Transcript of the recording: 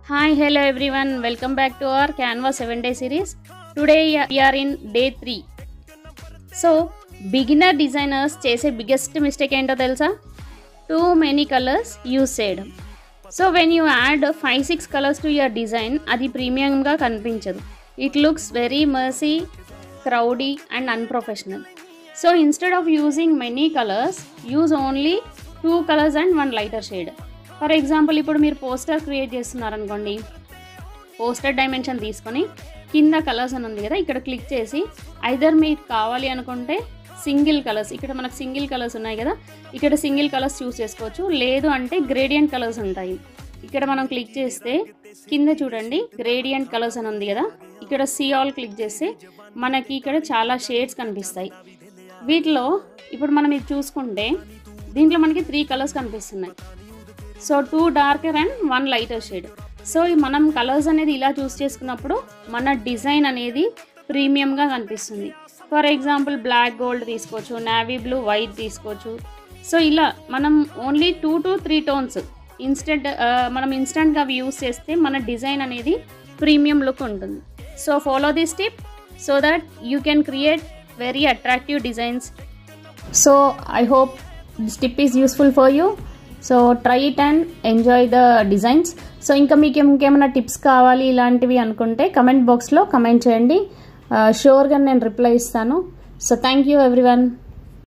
Hi, hello everyone. Welcome back to our Canva 7-day series. Today we are in day 3. So, beginner designers చేసే biggest mistake ఏంటో తెలుసా? Too many colors use చేయడం. So, when you add 5-6 colors to your design, అది premium గా కనిపించదు. It looks very messy, crowdy and unprofessional. So, instead of using many colors, use only 2 colors and 1 lighter shade. For example ఇప్పుడు మీరు poster create చేస్తున్నారనుకోండి, poster dimension తీసుకొని కింద colours అని ఉంది కదా, ఇక్కడ క్లిక్ చేసి ఐదర్ మీకు కావాలి అనుకుంటే సింగిల్ కలర్స్, ఇక్కడ మనకు సింగిల్ కలర్స్ ఉన్నాయి కదా, ఇక్కడ సింగిల్ కలర్స్ చూస్ చేసుకోవచ్చు. లేదు అంటే గ్రేడియంట్ కలర్స్ ఉంటాయి. ఇక్కడ మనం క్లిక్ చేస్తే కింద చూడండి గ్రేడియంట్ కలర్స్ అని ఉంది కదా, ఇక్కడ సీ ఆల్ క్లిక్ చేస్తే మనకి ఇక్కడ చాలా షేడ్స్ కనిపిస్తాయి. వీటిలో ఇప్పుడు మనం ఇది చూసుకుంటే దీంట్లో మనకి 3 కలర్స్ కనిపిస్తున్నాయి. So 2 darker and 1 lighter shade. So మనం కలర్స్ అనేది ఇలా చూస్ చేసుకున్నప్పుడు మన డిజైన్ అనేది ప్రీమియంగా కనిపిస్తుంది. ఫర్ ఎగ్జాంపుల్ బ్లాక్ గోల్డ్ తీసుకోవచ్చు, నేవీ బ్లూ వైట్ తీసుకోవచ్చు. సో ఇలా మనం ఓన్లీ 2 to 3 టోన్స్ మనం ఇన్స్టెంట్గా అవి యూస్ చేస్తే మన డిజైన్ అనేది ప్రీమియం లుక్ ఉంటుంది. So follow this tip so that you can create very attractive designs. So I hope this tip is useful for you. So try it and enjoy the designs. So ఇంకా మీకు ఇంకేమైనా tips కావాలి ఇలాంటివి అనుకుంటే comment బాక్స్లో comment చేయండి. షూర్గా నేను reply ఇస్తాను. So thank you everyone.